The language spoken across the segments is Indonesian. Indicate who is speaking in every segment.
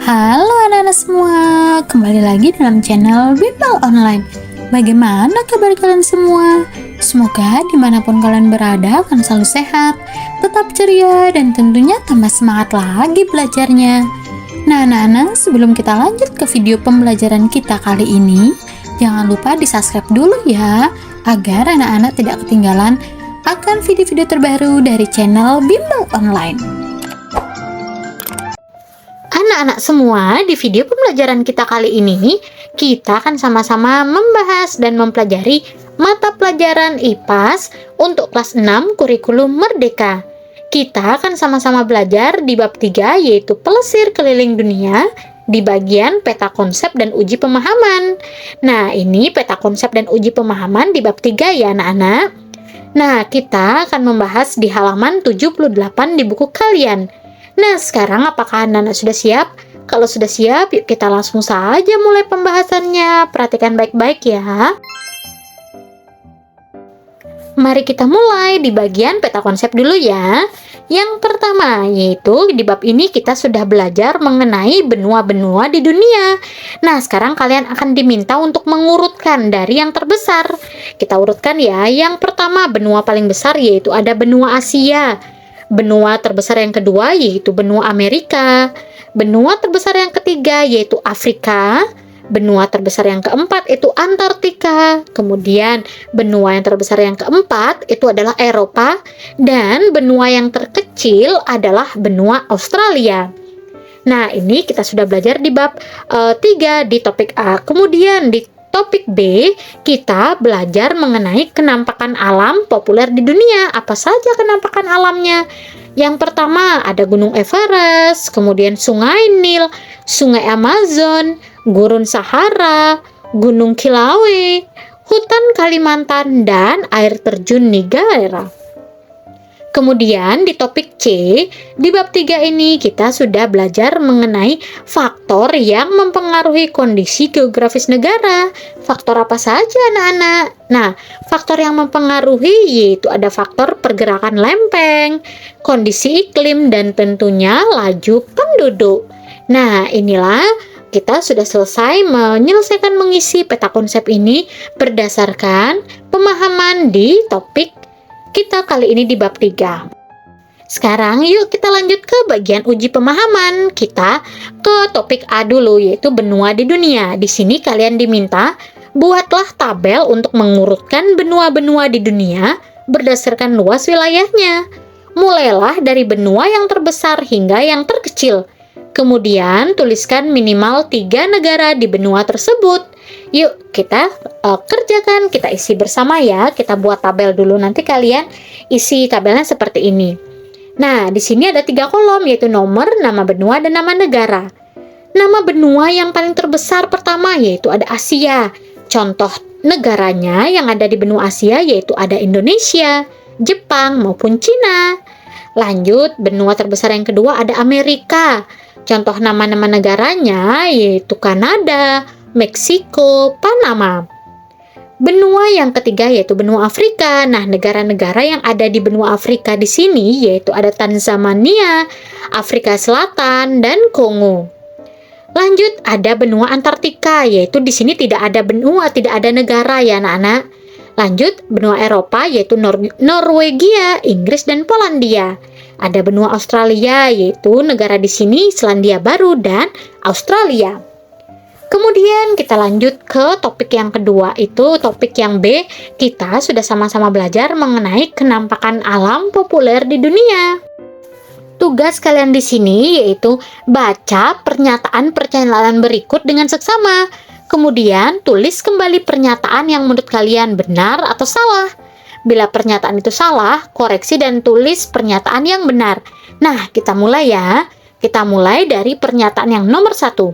Speaker 1: Halo anak-anak semua, kembali lagi dalam channel Bimbel Online. Bagaimana kabar kalian semua? Semoga dimanapun kalian berada akan selalu sehat, tetap ceria, dan tentunya tambah semangat lagi belajarnya. Nah anak-anak, sebelum kita lanjut ke video pembelajaran kita kali ini, jangan lupa di subscribe dulu ya, agar anak-anak tidak ketinggalan akan video-video terbaru dari channel Bimbel Online. Anak-anak semua, di video pembelajaran kita kali ini, kita akan sama-sama membahas dan mempelajari mata pelajaran IPAS untuk kelas 6 kurikulum Merdeka. Kita akan sama-sama belajar di bab 3, yaitu Pelesir Keliling Dunia, di bagian peta konsep dan uji pemahaman. Nah, ini peta konsep dan uji pemahaman di bab 3 ya anak-anak. Nah, kita akan membahas di halaman 78 di buku kalian. Nah, sekarang apakah anak-anak sudah siap? Kalau sudah siap, yuk kita langsung saja mulai pembahasannya. Perhatikan baik-baik ya. Mari kita mulai di bagian peta konsep dulu ya. Yang pertama, yaitu di bab ini kita sudah belajar mengenai benua-benua di dunia. Nah, sekarang kalian akan diminta untuk mengurutkan dari yang terbesar. Kita urutkan ya. Yang pertama, benua paling besar yaitu ada benua Asia. Benua terbesar yang kedua yaitu benua Amerika. Benua terbesar yang ketiga yaitu Afrika. Benua terbesar yang keempat itu Antartika. Kemudian benua yang terbesar yang keempat itu adalah Eropa. Dan benua yang terkecil adalah benua Australia. Nah, ini kita sudah belajar di bab 3 di topik A. Kemudian di topik B, kita belajar mengenai kenampakan alam populer di dunia. Apa saja kenampakan alamnya? Yang pertama ada Gunung Everest, kemudian Sungai Nil, Sungai Amazon, Gurun Sahara, Gunung Kilauea, Hutan Kalimantan, dan air terjun Niagara. Kemudian di topik C, di bab 3 ini kita sudah belajar mengenai faktor yang mempengaruhi kondisi geografis negara. Faktor apa saja anak-anak? Nah, faktor yang mempengaruhi yaitu ada faktor pergerakan lempeng, kondisi iklim, dan tentunya laju penduduk. Nah, inilah kita sudah selesai menyelesaikan mengisi peta konsep ini berdasarkan pemahaman di topik kita kali ini di bab 3. Sekarang yuk kita lanjut ke bagian uji pemahaman. Kita ke topik A dulu, yaitu benua di dunia. Di sini kalian diminta buatlah tabel untuk mengurutkan benua-benua di dunia berdasarkan luas wilayahnya. Mulailah dari benua yang terbesar hingga yang terkecil. Kemudian tuliskan minimal 3 negara di benua tersebut. Yuk kita kerjakan, kita isi bersama ya. Kita buat tabel dulu, nanti kalian isi tabelnya seperti ini. Nah, di sini ada 3 kolom, yaitu nomor, nama benua, dan nama negara. Nama benua yang paling terbesar pertama yaitu ada Asia. Contoh negaranya yang ada di benua Asia yaitu ada Indonesia, Jepang, maupun Cina. Lanjut, benua terbesar yang kedua ada Amerika. Contoh nama-nama negaranya yaitu Kanada, Meksiko, Panama. Benua yang ketiga yaitu benua Afrika. Nah, negara-negara yang ada di benua Afrika di sini yaitu ada Tanzania, Afrika Selatan, dan Kongo. Lanjut, ada benua Antartika, yaitu di sini tidak ada benua, tidak ada negara ya anak-anak. Lanjut, benua Eropa yaitu Norwegia, Inggris, dan Polandia. Ada benua Australia, yaitu negara di sini Selandia Baru dan Australia. Kemudian kita lanjut ke topik yang kedua, itu topik yang B. Kita sudah sama-sama belajar mengenai kenampakan alam populer di dunia. Tugas kalian di sini yaitu baca pernyataan-pernyataan berikut dengan seksama. Kemudian tulis kembali pernyataan yang menurut kalian benar atau salah. Bila pernyataan itu salah, koreksi dan tulis pernyataan yang benar. Nah, kita mulai ya. Kita mulai dari pernyataan yang nomor 1.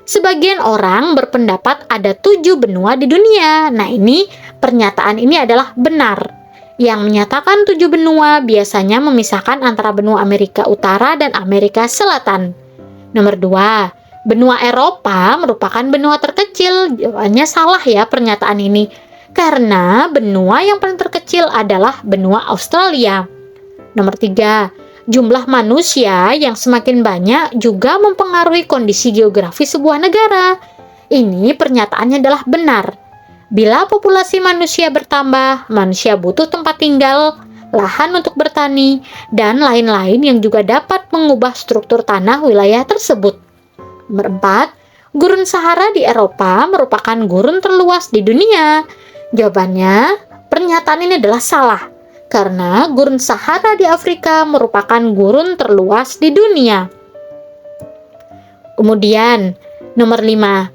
Speaker 1: Sebagian orang berpendapat ada 7 benua di dunia. Nah, ini pernyataan ini adalah benar. Yang menyatakan 7 benua biasanya memisahkan antara benua Amerika Utara dan Amerika Selatan. Nomor 2, benua Eropa merupakan benua terkecil. Jawabannya salah ya pernyataan ini. Karena benua yang paling terkecil adalah benua Australia. Nomor 3, Jumlah manusia yang semakin banyak juga mempengaruhi kondisi geografis sebuah negara. Ini pernyataannya adalah benar. Bila populasi manusia bertambah, manusia butuh tempat tinggal, lahan untuk bertani, dan lain-lain yang juga dapat mengubah struktur tanah wilayah tersebut. Nomor 4, gurun Sahara di Eropa merupakan gurun terluas di dunia. Jawabannya, pernyataan ini adalah salah. Karena gurun Sahara di Afrika merupakan gurun terluas di dunia. Kemudian, nomor 5,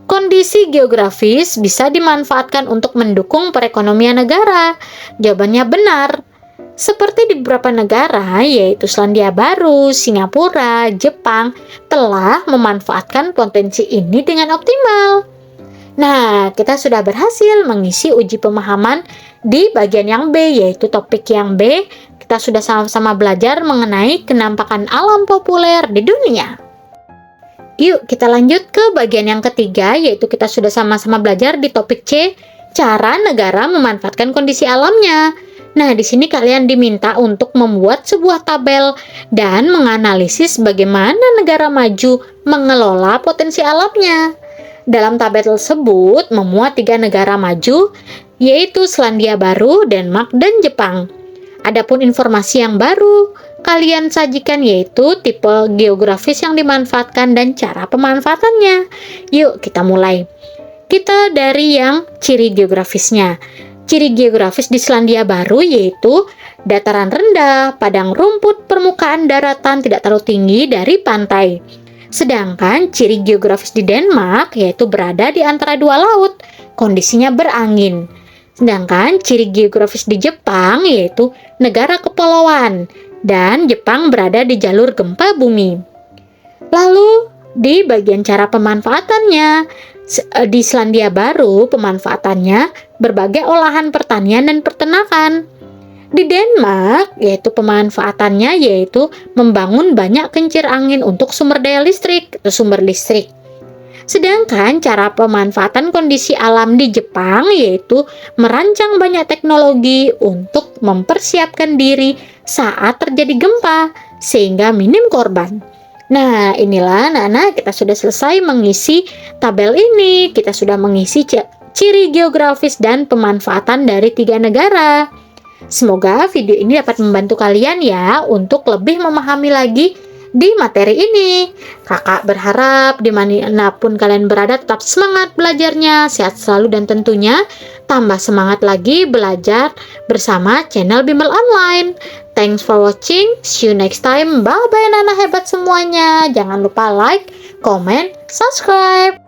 Speaker 1: kondisi geografis bisa dimanfaatkan untuk mendukung perekonomian negara. Jawabannya benar. Seperti di beberapa negara, yaitu Selandia Baru, Singapura, Jepang, telah memanfaatkan potensi ini dengan optimal. Nah, kita sudah berhasil mengisi uji pemahaman di bagian yang B, yaitu topik yang B. Kita sudah sama-sama belajar mengenai kenampakan alam populer di dunia. Yuk, kita lanjut ke bagian yang ketiga, yaitu kita sudah sama-sama belajar di topik C, cara negara memanfaatkan kondisi alamnya. Nah, di sini kalian diminta untuk membuat sebuah tabel dan menganalisis bagaimana negara maju mengelola potensi alamnya. Dalam tabel tersebut memuat 3 negara maju, yaitu Selandia Baru, Denmark, dan Jepang. Adapun informasi yang baru kalian sajikan yaitu tipe geografis yang dimanfaatkan dan cara pemanfaatannya. Yuk, kita mulai. Kita dari yang ciri geografisnya. Ciri geografis di Selandia Baru yaitu dataran rendah, padang rumput, permukaan daratan tidak terlalu tinggi dari pantai. Sedangkan ciri geografis di Denmark yaitu berada di antara 2 laut, kondisinya berangin. Sedangkan ciri geografis di Jepang yaitu negara kepulauan, dan Jepang berada di jalur gempa bumi. Lalu, di bagian cara pemanfaatannya, di Selandia Baru pemanfaatannya berbagai olahan pertanian dan peternakan. Di Denmark, yaitu pemanfaatannya yaitu membangun banyak kincir angin untuk sumber daya listrik atau sumber listrik. Sedangkan cara pemanfaatan kondisi alam di Jepang yaitu merancang banyak teknologi untuk mempersiapkan diri saat terjadi gempa sehingga minim korban. Nah, inilah anak-anak, kita sudah selesai mengisi tabel ini. Kita sudah mengisi ciri geografis dan pemanfaatan dari 3 negara. Semoga video ini dapat membantu kalian ya untuk lebih memahami lagi di materi ini. Kakak berharap dimanapun kalian berada tetap semangat belajarnya, sehat selalu dan tentunya tambah semangat lagi belajar bersama channel Bimbel Online. Thanks for watching, see you next time, bye bye anak-anak hebat semuanya. Jangan lupa like, comment, subscribe.